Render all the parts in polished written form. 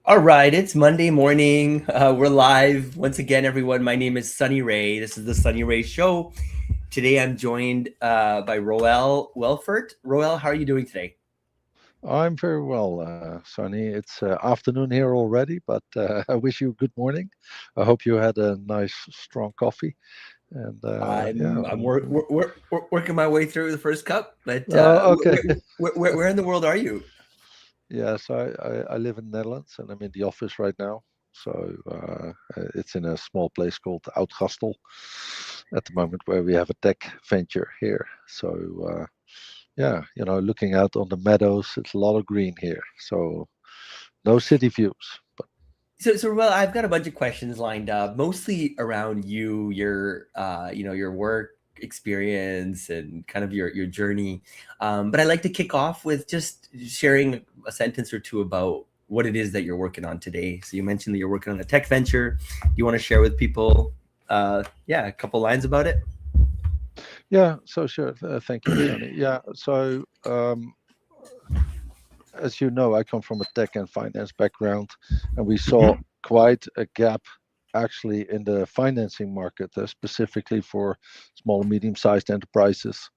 All right, it's Monday morning. We're live once again, everyone. My name is Sunny Ray. This is the Sunny Ray Show. Today, I'm joined by Roel Welford. Roel, how are you doing today? I'm very well, Sonny. It's afternoon here already, but I wish you a good morning. I hope you had a nice, strong coffee. And yeah, I'm working my way through the first cup, but okay. where in the world are you? Yeah, so I live in the Netherlands and I'm in the office right now. So it's in a small place called Oud-Gastel at the moment where we have a tech venture here. So yeah, looking out on the meadows, it's a lot of green here. So no city views. So Roel, I've got a bunch of questions lined up, mostly around you, your work experience and kind of your journey. But I'd like to kick off with just sharing a sentence or two about what it is that you're working on today. So you mentioned that you're working on a tech venture. Do you want to share with people, yeah, a couple lines about it? Yeah, so sure. Thank you, Sonny. Yeah, so as you know, I come from a tech and finance background, and we saw Mhm. quite a gap actually in the financing market, specifically for small and medium-sized enterprises.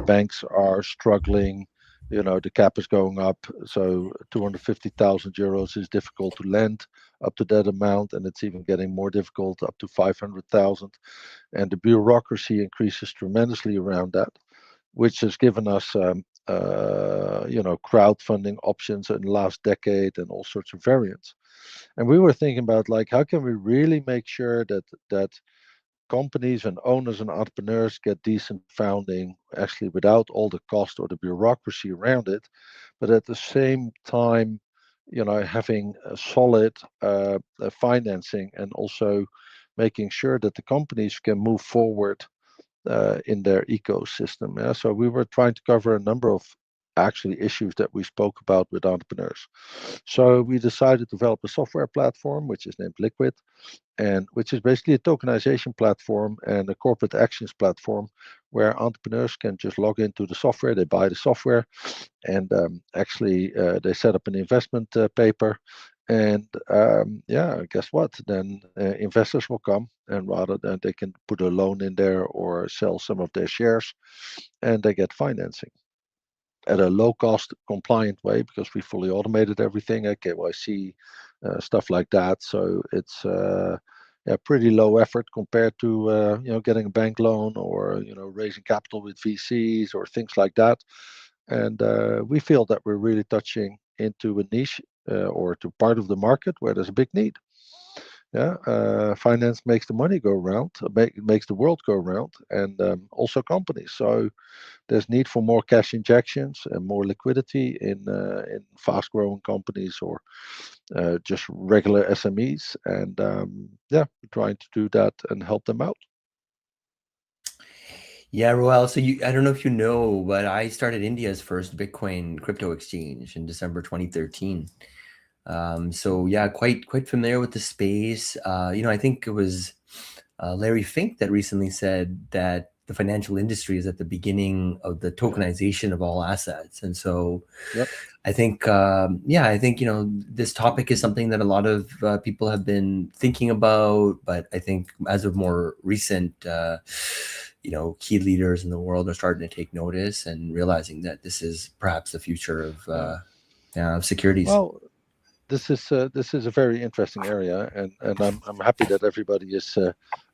Banks are struggling. The cap is going up, so 250,000 euros is difficult to lend up to that amount, and it's even getting more difficult up to 500,000. And the bureaucracy increases tremendously around that, which has given us crowdfunding options in the last decade and all sorts of variants. And we were thinking about like how can we really make sure that companies and owners and entrepreneurs get decent founding actually without all the cost or the bureaucracy around it, but at the same time, having a solid financing and also making sure that the companies can move forward in their ecosystem. Yeah? So we were trying to cover a number of actually issues that we spoke about with entrepreneurs. So we decided to develop a software platform, which is named Liquid, and which is basically a tokenization platform and a corporate actions platform where entrepreneurs can just log into the software, they buy the software, and actually they set up an investment paper. And yeah, guess what? Then investors will come, and rather than they can put a loan in there or sell some of their shares, and they get financing at a low cost compliant way because we fully automated everything, KYC, stuff like that. So it's yeah, pretty low effort compared to getting a bank loan or raising capital with VCs or things like that. And we feel that we're really touching into a niche or to part of the market where there's a big need. Yeah, finance makes the money go around, makes the world go around, and also companies. So there's need for more cash injections and more liquidity in fast-growing companies or just regular SMEs. And yeah, we're trying to do that and help them out. Yeah, Roel. So I don't know if you know, but I started India's first Bitcoin crypto exchange in December 2013. So yeah, quite familiar with the space. I think it was Larry Fink that recently said that the financial industry is at the beginning of the tokenization of all assets, and so Yep. I think this topic is something that a lot of people have been thinking about, but I think as of more recent, key leaders in the world are starting to take notice and realizing that this is perhaps the future Yeah. of securities. Well, this is a very interesting area, and I'm happy that everybody is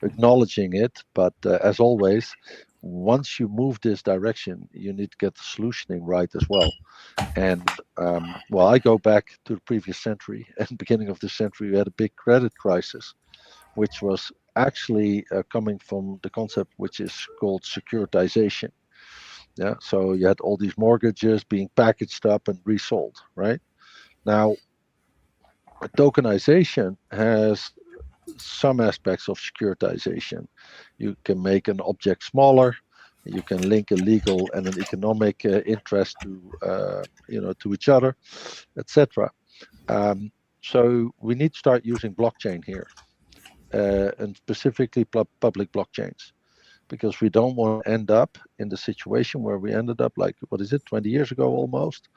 acknowledging it. But as always, once you move this direction, you need to get the solutioning right as well. And well, I go back to the previous century and beginning of the century, we had a big credit crisis, which was actually coming from the concept which is called securitization. Yeah, so you had all these mortgages being packaged up and resold, right? Now, tokenization has some aspects of securitization. You can make an object smaller. You can link a legal and an economic interest to each other, etc. Um, so we need to start using blockchain here, and specifically public blockchains, because we don't want to end up in the situation where we ended up, like, what is it, 20 years ago almost?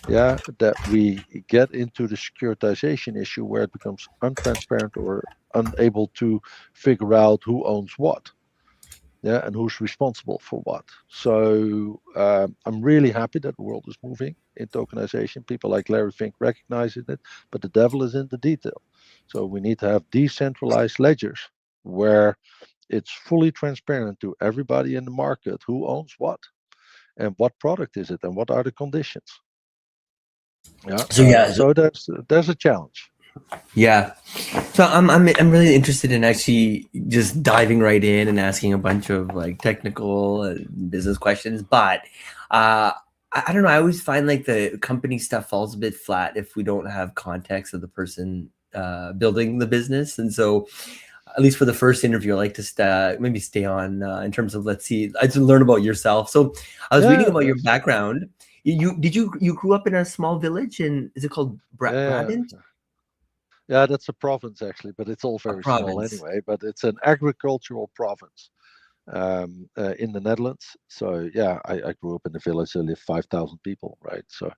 Yeah, that we get into the securitization issue where it becomes untransparent or unable to figure out who owns what, yeah, and who's responsible for what. So I'm really happy that the world is moving in tokenization. People like Larry Fink recognizing it, but the devil is in the detail. So we need to have decentralized ledgers where it's fully transparent to everybody in the market who owns what and what product is it and what are the conditions. Yeah. So yeah, So there's a challenge. yeah. So I'm really interested in actually just diving right in and asking a bunch of like technical and business questions. But I don't know. I always find like the company stuff falls a bit flat if we don't have context of the person building the business. And so, at least for the first interview, I like to maybe stay on in terms of, let's see, I just learn about yourself. So I was reading Yeah, about your that's background. You grew up in a small village in, is it called yeah, Brabant? yeah, that's a province actually, but it's all A very small province. anyway. But it's an agricultural province in the Netherlands. So yeah, I grew up in a village that lived 5,000 people, right? So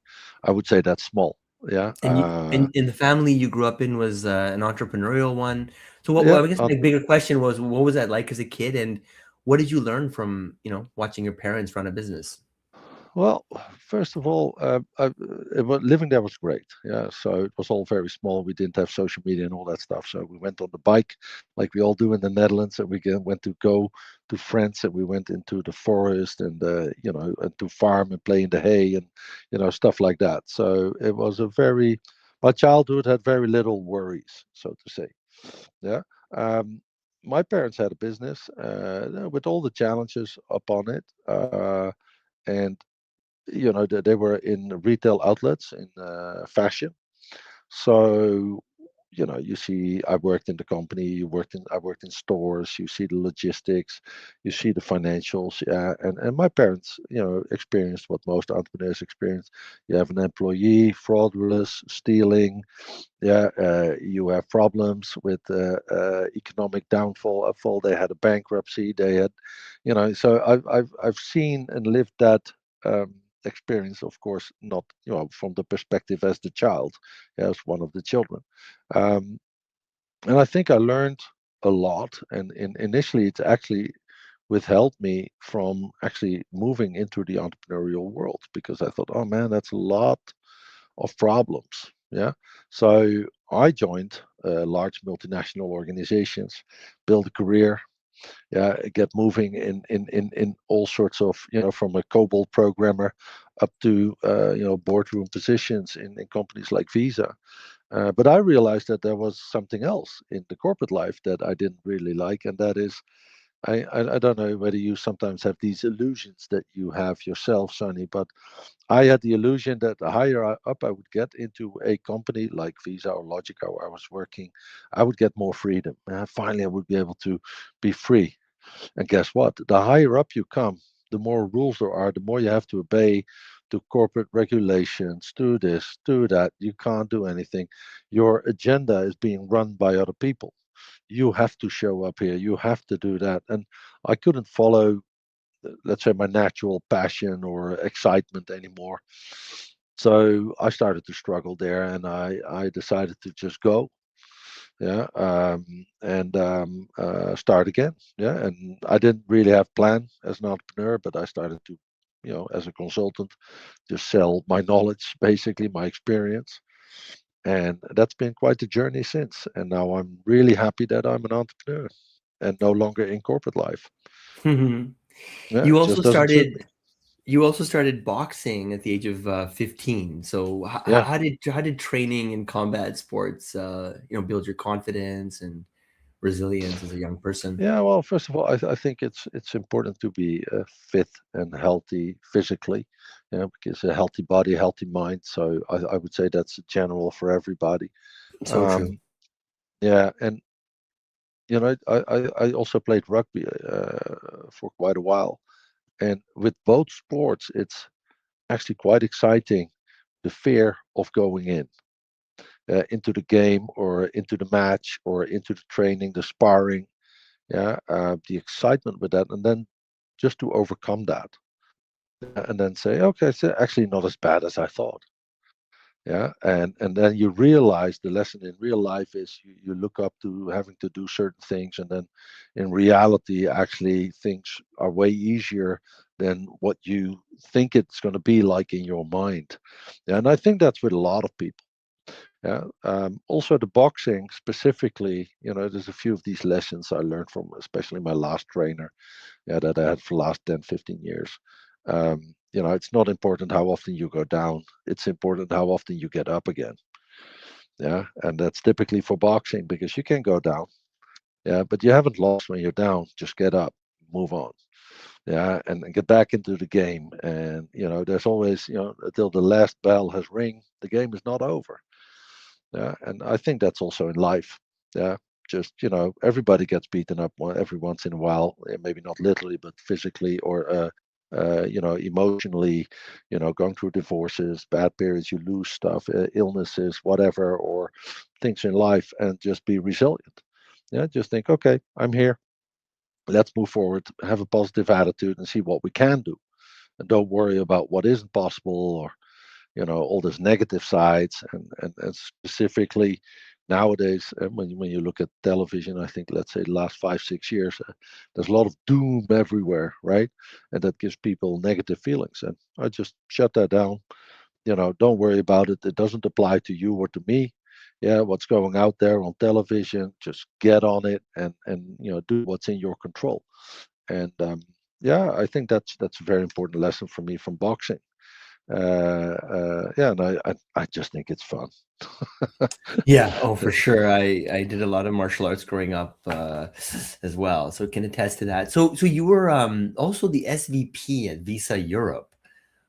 I would say that's small. Yeah, And in the family you grew up in was an entrepreneurial one. So what, yeah. well, I guess my bigger question was, what was that like as a kid, and what did you learn from, watching your parents run a business? Well, first of all, living there was great. Yeah, so it was all very small. We didn't have social media and all that stuff. So we went on the bike, like we all do in the Netherlands, and went to go to friends, and we went into the forest and and to farm and play in the hay and stuff like that. So it was my childhood had very little worries, so to say. Yeah. Um, my parents had a business with all the challenges upon it. And they were in retail outlets in fashion. So you see, I worked in the company, I worked in stores, you see the logistics, you see the financials. Yeah, and my parents experienced what most entrepreneurs experience. You have an employee, fraudulence, stealing. Yeah, you have problems with economic downfall, fall. They had a bankruptcy. They had, so I've seen and lived that experience, of course, not from the perspective as the child, as one of the children, um, and I think I learned a lot. And initially, it actually withheld me from actually moving into the entrepreneurial world because I thought, oh man, that's a lot of problems. Yeah. So I joined large multinational organizations, build a career, yeah, get moving in all sorts of, from a COBOL programmer up to, boardroom positions in companies like Visa. But I realized that there was something else in the corporate life that I didn't really like, and that is I don't know whether you sometimes have these illusions that you have yourself, Sonny, but I had the illusion that the higher up I would get into a company like Visa or Logica where I was working, I would get more freedom. Finally, I would be able to be free. And guess what? The higher up you come, the more rules there are, the more you have to obey to corporate regulations, do this, do that. You can't do anything. Your agenda is being run by other people. You have to show up here. You have to do that. And I couldn't follow, let's say, my natural passion or excitement anymore. So I started to struggle there, and I decided to just go, yeah, and start again, yeah. And I didn't really have plan as an entrepreneur, but I started to, as a consultant, just sell my knowledge, basically my experience, and that's been quite a journey since. And now I'm really happy that I'm an entrepreneur and no longer in corporate life. Yeah, You it also just doesn't suit me. started you also started boxing at the age of 15. So Yeah. how did training in combat sports build your confidence and resilience as a young person? Yeah, well, first of all, I think it's important to be fit and healthy physically, because a healthy body, healthy mind. So I would say that's general for everybody. So true. Um, yeah, and I also played rugby for quite a while, and with both sports, it's actually quite exciting. The fear of going into the game or into the match or into the training, the sparring. Yeah, the excitement with that, and then just to overcome that, and then say, okay, it's actually not as bad as I thought. Yeah, and then you realize the lesson in real life is you look up to having to do certain things, and then in reality, actually things are way easier than what you think it's going to be like in your mind. Yeah, and I think that's with a lot of people. Yeah. Also, the boxing specifically, there's a few of these lessons I learned from, especially my last trainer, yeah, that I had for the last 10, 15 years. It's not important how often you go down, it's important how often you get up again. Yeah. And that's typically for boxing because you can go down. Yeah. But you haven't lost when you're down. Just get up, move on. Yeah. And get back into the game. And, there's always, until the last bell has ring, the game is not over. Yeah, and I think that's also in life. Yeah, just everybody gets beaten up every once in a while. Maybe not literally, but physically or emotionally. Going through divorces, bad periods, you lose stuff, illnesses, whatever, or things in life, and just be resilient. Yeah, just think, okay, I'm here. Let's move forward. Have a positive attitude and see what we can do, and don't worry about what isn't possible or all those negative sides, and specifically nowadays, when you look at television, I think, let's say, the last 5 6 years, there's a lot of doom everywhere, right? And that gives people negative feelings, and I just shut that down. Don't worry about it, it doesn't apply to you or to me. Yeah, what's going out there on television, just get on it, and do what's in your control. And yeah, I think that's a very important lesson for me from boxing. Yeah, and I just think it's fun. Yeah, oh, for sure. I did a lot of martial arts growing up as well, so can attest to that. So you were also the SVP at Visa Europe,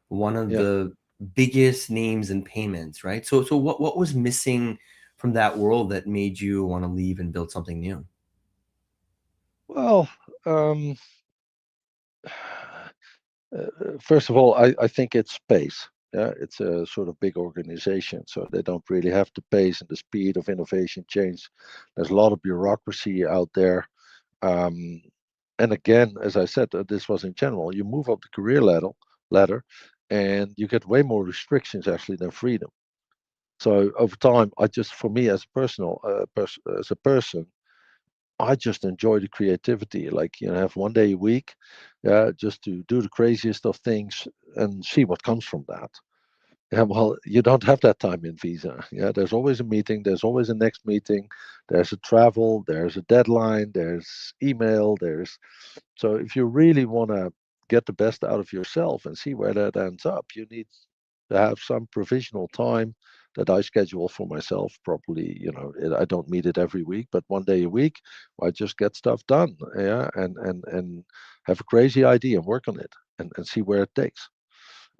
one of Yeah. the biggest names in payments, right? So what was missing from that world that made you want to leave and build something new? Well, first of all, I think it's space. Yeah, it's a sort of big organization, so they don't really have the pace and the speed of innovation change. There's a lot of bureaucracy out there. Um, and again, as I said, this was in general. You move up the career ladder, and you get way more restrictions actually than freedom. So over time, for me as a as a person, I just enjoy the creativity. Like, have one day a week, yeah, just to do the craziest of things and see what comes from that. Yeah, well, you don't have that time in Visa. Yeah, there's always a meeting, there's always a next meeting, there's a travel, there's a deadline, there's email, there's so if you really want to get the best out of yourself and see where that ends up, you need to have some provisional time that I schedule for myself. Probably, I don't meet it every week, but one day a week, I just get stuff done. Yeah, and have a crazy idea and work on it and see where it takes.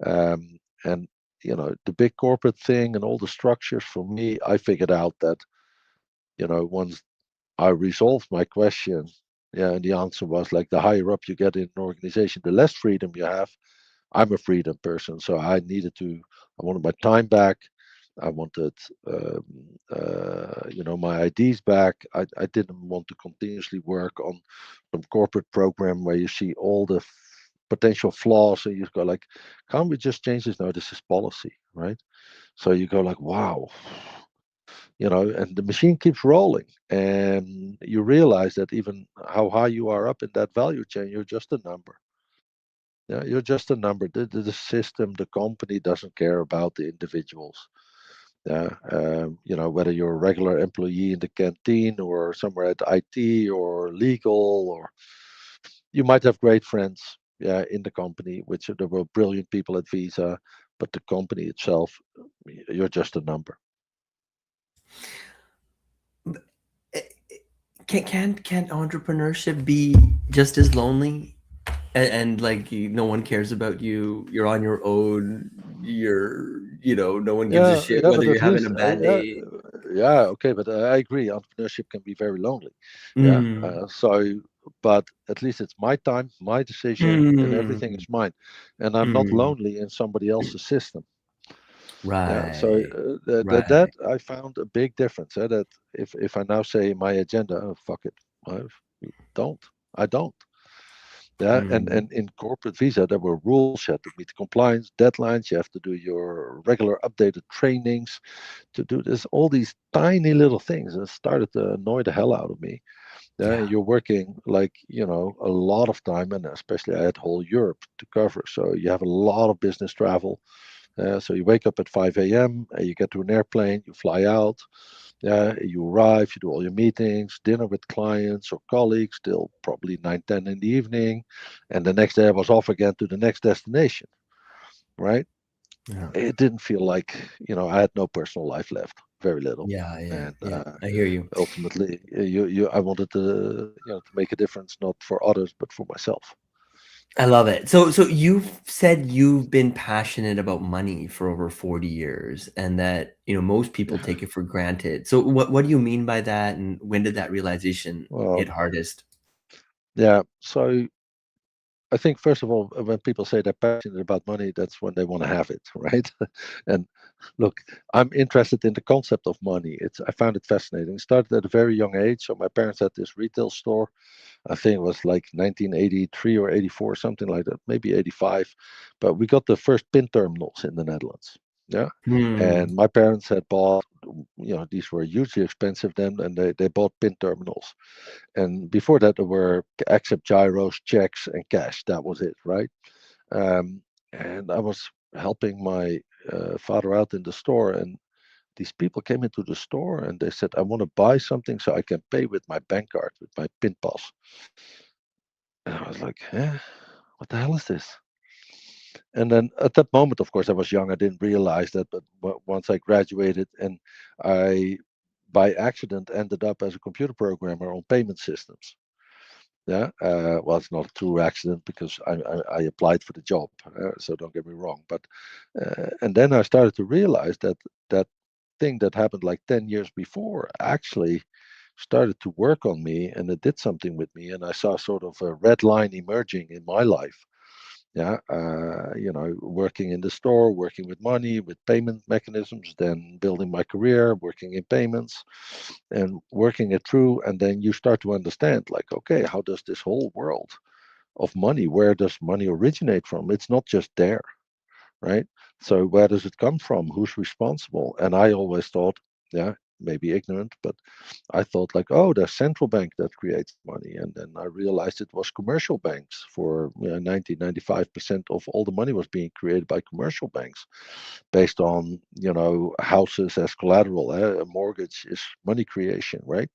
And the big corporate thing and all the structures, for me, I figured out that once I resolved my question, yeah, and the answer was like the higher up you get in an organization, the less freedom you have. I'm a freedom person, so I wanted my time back. I wanted, my IDs back. I didn't want to continuously work on some corporate program where you see all the potential flaws, and you go like, can't we just change this? No, this is policy, right? So you go like, wow, and the machine keeps rolling, and you realize that even how high you are up in that value chain, you're just a number. Yeah, you're just a number. The system, the company doesn't care about the individuals. Yeah, whether you're a regular employee in the canteen or somewhere at IT or legal, or you might have great friends, yeah, in the company, which there were brilliant people at Visa, but the company itself, you're just a number. Eh, can't entrepreneurship be just as lonely and like no one cares about you, you're on your own, no one gives a Yeah, shit yeah, whether but you're at having a least, bad day. yeah, okay, but I agree. Entrepreneurship can be very lonely. Yeah, Mm, but at least it's my time, my decision, and everything mm, is mine, and I'm not mm. lonely in somebody else's system. Yeah, so Right, that right. I found a big difference. That if I now say in my agenda, oh, fuck it, right? Don't. I don't. Yeah, Mm. and in corporate visa there were rules. You had to meet compliance deadlines. You have to do your regular updated trainings to do this. All these tiny little things, and it started to annoy the hell out of me. Yeah, Yeah. you're working like a lot of time, and especially I had whole Europe to cover, so you have a lot of business travel. So you wake up at 5 a.m. You get to an airplane, you fly out. Yeah, you arrive, you do all your meetings, dinner with clients or colleagues till probably 9, 10 in the evening. And the next day I was off again to the next destination, right? Yeah. It didn't feel like, I had no personal life left, very little. Yeah. Yeah. And Yeah. I hear you. ultimately, I wanted to make a difference, not for others, but for myself. I love it. So you've said you've been passionate about money for over 40 years and that, most people Yeah. take it for granted. So what do you mean by that? And when did that realization hit Well, hardest? yeah. So I think first of all, when people say they're passionate about money, that's when they want to have it, right? And look, I'm interested in the concept of money. I found it fascinating. It started at a very young age. So my parents had this retail store. I think it was like 1983 or 84, something like that, maybe 85. But we got the first pin terminals in the Netherlands. Yeah. Hmm. And my parents had bought, these were hugely expensive then, and they bought pin terminals. And before that, there were except gyros, checks, and cash. That was it, right? And I was helping my father out in the store, and these people came into the store and they said, "I want to buy something so I can pay with my bank card, with my PIN pass." And I was like, "Eh, what the hell is this?" And then at that moment, of course, I was young. I didn't realize that, but once I graduated and I, by accident, ended up as a computer programmer on payment systems. Yeah, well, it's not a true accident because I applied for the job, so don't get me wrong. But and then I started to realize that that thing that happened like 10 years before actually started to work on me, and it did something with me, and I saw sort of a red line emerging in my life. Yeah, working in the store, working with money, with payment mechanisms, then building my career, working in payments, and working it through. And then you start to understand, like, okay, how does this whole world of money, where does money originate from? It's not just there, right? So where does it come from? Who's responsible? And I always thought, yeah, maybe ignorant, but I thought like, oh, the central bank that creates money. And then I realized it was commercial banks. For 95% of all the money was being created by commercial banks based on, houses as collateral. A mortgage is money creation, right?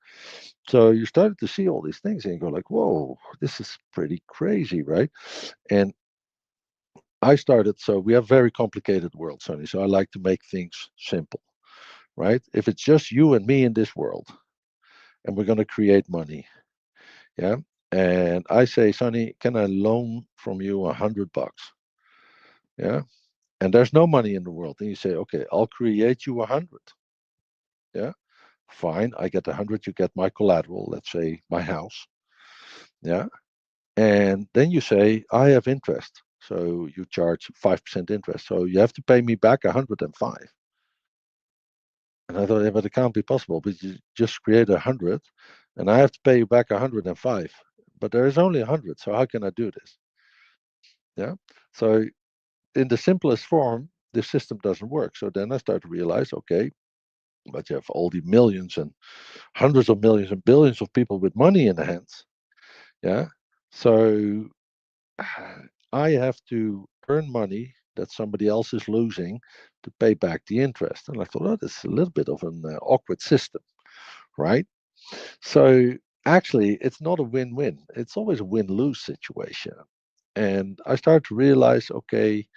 So you started to see all these things and you go like, whoa, this is pretty crazy, right? And I started, so we have very complicated world, Sonny. So I like to make things simple, right? If it's just you and me in this world and we're going to create money, yeah. And I say, Sonny, can I loan from you $100? Yeah. And there's no money in the world. And you say, okay, I'll create you 100. Yeah. Fine. I get 100. You get my collateral, let's say my house. Yeah. And then you say, I have interest. So you charge 5% interest. So you have to pay me back 105. And I thought, yeah, but it can't be possible. But you just create 100, and I have to pay you back 105. But there is only 100, so how can I do this? Yeah. So in the simplest form, the system doesn't work. So then I start to realize, okay, but you have all the millions and hundreds of millions and billions of people with money in the hands. Yeah. So I have to earn money that somebody else is losing to pay back the interest. And I thought, oh, that's a little bit of an awkward system, right? So actually, it's not a win win, it's always a win lose situation. And I started to realize, okay,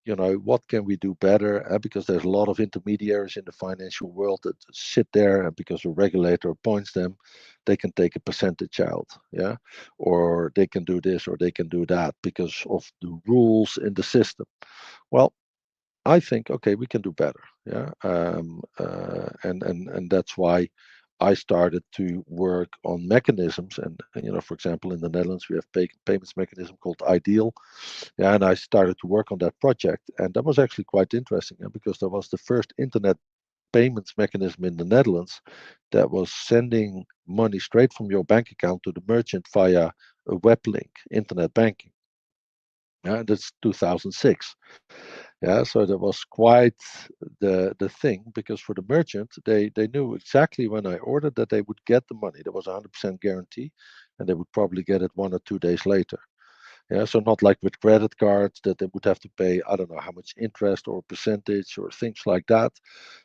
what can we do better? Because there's a lot of intermediaries in the financial world that sit there, and because a regulator appoints them, they can take a percentage out, yeah, or they can do this or they can do that because of the rules in the system. Well, I think, okay, we can do better. Yeah, and that's why I started to work on mechanisms. And for example, in the Netherlands, we have payments mechanism called Ideal. Yeah, and I started to work on that project, and that was actually quite interesting, because that was the first internet payments mechanism in the Netherlands that was sending money straight from your bank account to the merchant via a web link, internet banking. Yeah, that's 2006. Yeah, so that was quite the thing, because for the merchant, they knew exactly when I ordered that they would get the money. There was a 100% guarantee, and they would probably get it 1 or 2 days later. Yeah, so not like with credit cards that they would have to pay, I don't know how much interest or percentage or things like that.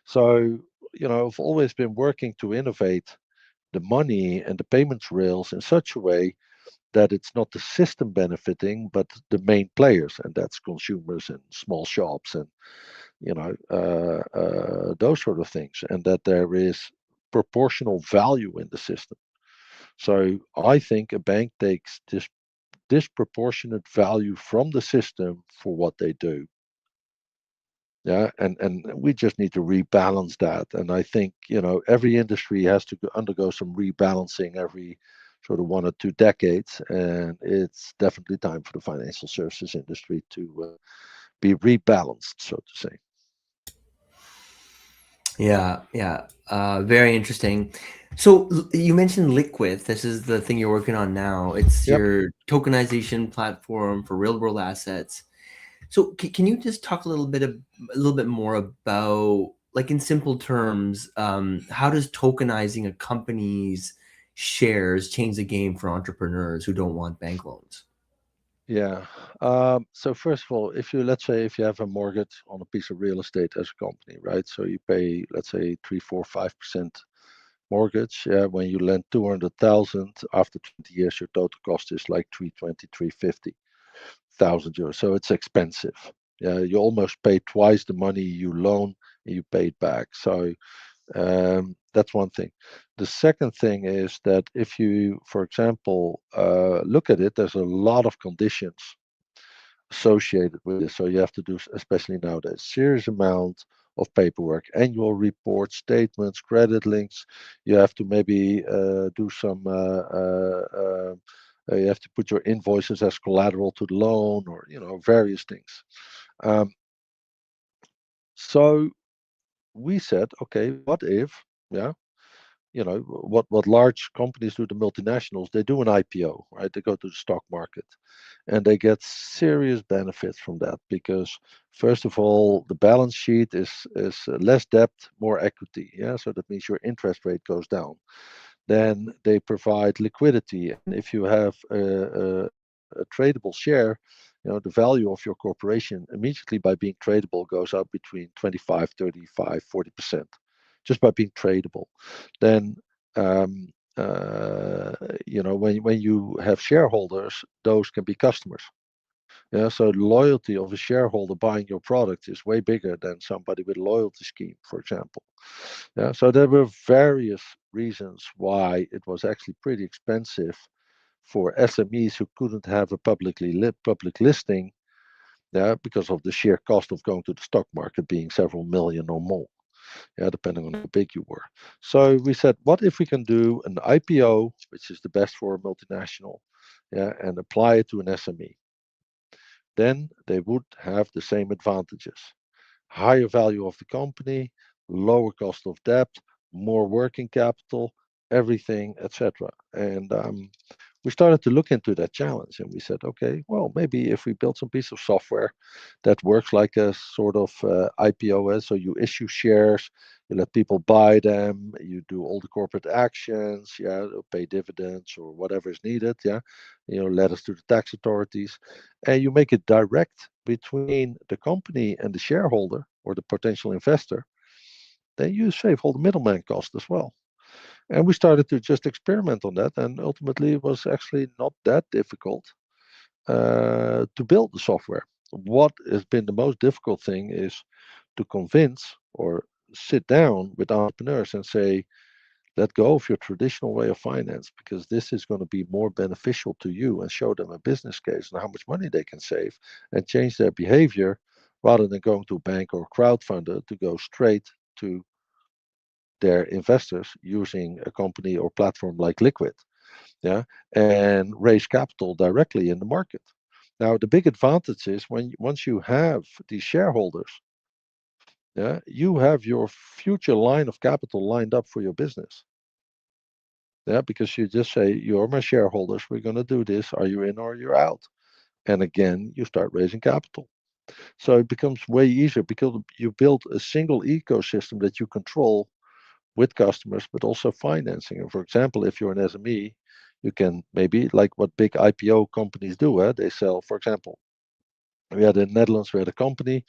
So, I've always been working to innovate the money and the payments rails in such a way that it's not the system benefiting, but the main players, and that's consumers and small shops and those sort of things, and that there is proportional value in the system. So I think a bank takes this disproportionate value from the system for what they do. Yeah, and we just need to rebalance that. And I think every industry has to undergo some rebalancing every sort of 1 or 2 decades, and it's definitely time for the financial services industry to be rebalanced, so to say. Yeah, yeah. Very interesting. So you mentioned Liquid. This is the thing you're working on now. It's Yep. your tokenization platform for real world assets. So can you just talk a little bit more about, like in simple terms, how does tokenizing a company's shares change the game for entrepreneurs who don't want bank loans? Yeah. So first of all, let's say if you have a mortgage on a piece of real estate as a company, right? So you pay, let's say, 3, 4, 5% mortgage. Yeah, when you lend 200,000, after 20 years, your total cost is like 320, 350,000 euros. So it's expensive. Yeah, you almost pay twice the money you loan and you pay it back. So that's one thing. The second thing is that if you, for example, look at it, there's a lot of conditions associated with this. So you have to do, especially nowadays, serious amount of paperwork, annual reports, statements, credit links. You have to maybe do some. You have to put your invoices as collateral to the loan, or various things. Um, so we said, okay, what if, yeah, what large companies do, the multinationals, they do an IPO, right? They go to the stock market, and they get serious benefits from that, because first of all, the balance sheet is less debt, more equity. Yeah, so that means your interest rate goes down. Then they provide liquidity, and if you have a tradable share, the value of your corporation immediately by being tradable goes up between 25, 35, 40%, just by being tradable. Then um, when you have shareholders, those can be customers. Yeah, so the loyalty of a shareholder buying your product is way bigger than somebody with a loyalty scheme, for example. Yeah, so there were various reasons why it was actually pretty expensive for SMEs who couldn't have a public listing, yeah, because of the sheer cost of going to the stock market being several million or more, yeah, depending on how big you were. So we said, what if we can do an IPO, which is the best for a multinational, yeah, and apply it to an SME? Then they would have the same advantages: higher value of the company, lower cost of debt, more working capital, everything, etc. And we started to look into that challenge, and we said, okay, well, maybe if we build some piece of software that works like a sort of IPOS, so you issue shares, you let people buy them, you do all the corporate actions, yeah, pay dividends or whatever is needed, yeah, letters to the tax authorities, and you make it direct between the company and the shareholder or the potential investor, then you save all the middleman cost as well. And we started to just experiment on that, and ultimately it was actually not that difficult to build the software. What has been the most difficult thing is to convince or sit down with entrepreneurs and say, let go of your traditional way of finance, because this is going to be more beneficial to you, and show them a business case and how much money they can save and change their behavior, rather than going to a bank or a crowdfunder, to go straight to their investors using a company or platform like Liquid, yeah, and raise capital directly in the market. Now, the big advantage is, once you have these shareholders, Yeah, you have your future line of capital lined up for your business. Yeah, because you just say, you're my shareholders, we're going to do this. Are you in or you're out? And again, you start raising capital. So it becomes way easier because you build a single ecosystem that you control with customers, but also financing. And for example, if you're an SME, you can maybe, like what big IPO companies do, they sell, for example, we had in the Netherlands, we had a company,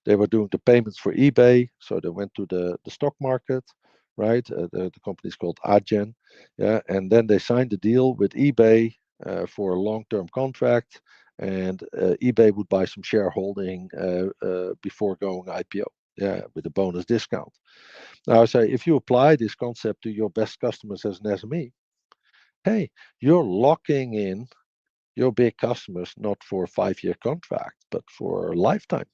they were doing the payments for eBay. So they went to the stock market, right? The company is called Adyen. Yeah. And then they signed a deal with eBay for a long term contract. And eBay would buy some shareholding before going IPO. Yeah, with a bonus discount. Now, I say, if you apply this concept to your best customers as an SME, hey, you're locking in your big customers not for a 5-year contract, but for a lifetime.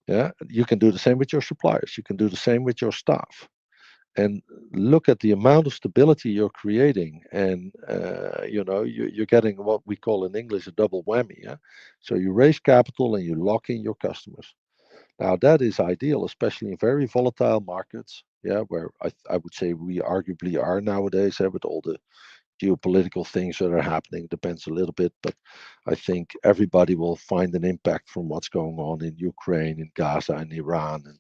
Yeah, you can do the same with your suppliers. You can do the same with your staff, and look at the amount of stability you're creating. And you're getting what we call in English a double whammy. Yeah, so you raise capital and you lock in your customers. Now that is ideal, especially in very volatile markets. Yeah, where I would say we arguably are nowadays, with all the geopolitical things that are happening. Depends a little bit, but I think everybody will find an impact from what's going on in Ukraine, in Gaza, and Iran, and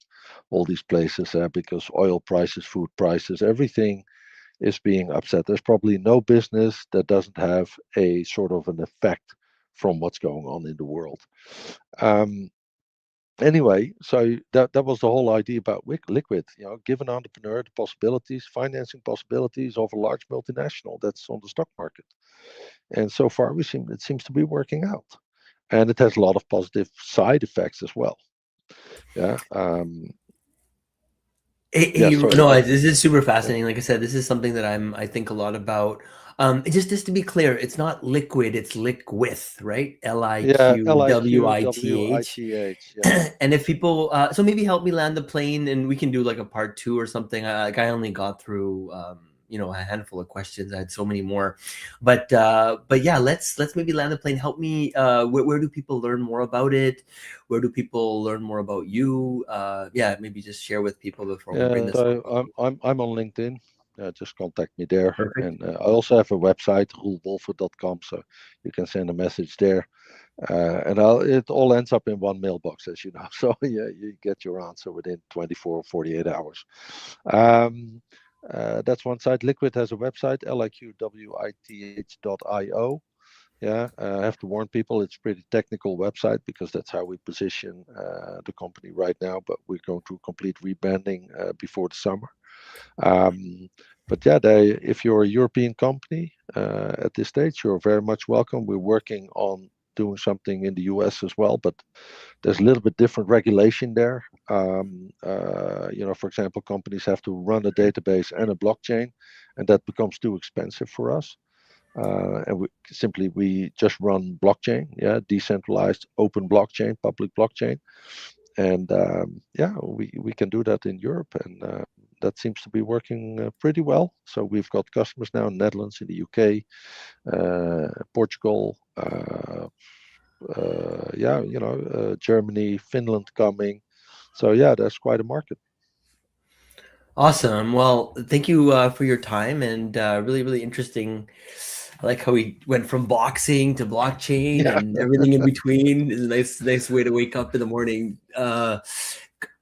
all these places, because oil prices, food prices, everything is being upset. There's probably no business that doesn't have a sort of an effect from what's going on in the world. Um, Anyway, so that was the whole idea about Liquid. Give an entrepreneur the possibilities, financing possibilities of a large multinational that's on the stock market. And so far, it seems to be working out, and it has a lot of positive side effects as well. Yeah. Yeah. Sorry. No, this is super fascinating. Like I said, this is something that I think a lot about. Just to be clear, it's not liquid, it's liquith, right? L I Yeah. Q W I T H. LIQWITH. Yeah. And if people, so maybe help me land the plane, and we can do like a part two or something. I only got through, a handful of questions. I had so many more, but yeah, let's maybe land the plane. Help me. Where do people learn more about it? Where do people learn more about you? Yeah, maybe just share with people before we bring Yeah. this So home. I'm on LinkedIn. Just contact me there, Perfect. and I also have a website, roelwelford.com, so you can send a message there. And it all ends up in one mailbox, as you know. So yeah, you get your answer within 24 or 48 hours. Um, that's one side. Liquid has a website, liqwith.io. Yeah, I have to warn people, it's a pretty technical website because that's how we position the company right now. But we're going through complete rebranding before the summer. Um, but yeah, if you're a European company at this stage, you're very much welcome. We're working on doing something in the US as well, but there's a little bit different regulation there. For example, companies have to run a database and a blockchain, and that becomes too expensive for us. And we just run blockchain, yeah, decentralized, open blockchain, public blockchain, and yeah, we can do that in Europe, and that seems to be working pretty well. So we've got customers now in Netherlands, in the UK, Portugal, yeah, Germany, Finland coming. So yeah, there's quite a market. Awesome. Well, thank you for your time, and really, really interesting. I like how we went from boxing to blockchain Yeah, and everything in between. It's a nice way to wake up in the morning.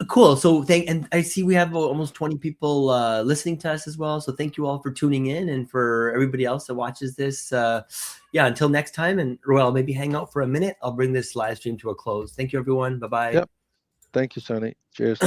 Cool. So and I see we have almost 20 people listening to us as well. So thank you all for tuning in, and for everybody else that watches this. Yeah, until next time. And Roel, maybe hang out for a minute. I'll bring this live stream to a close. Thank you, everyone. Bye yeah. bye. Thank you, Sonny. Cheers.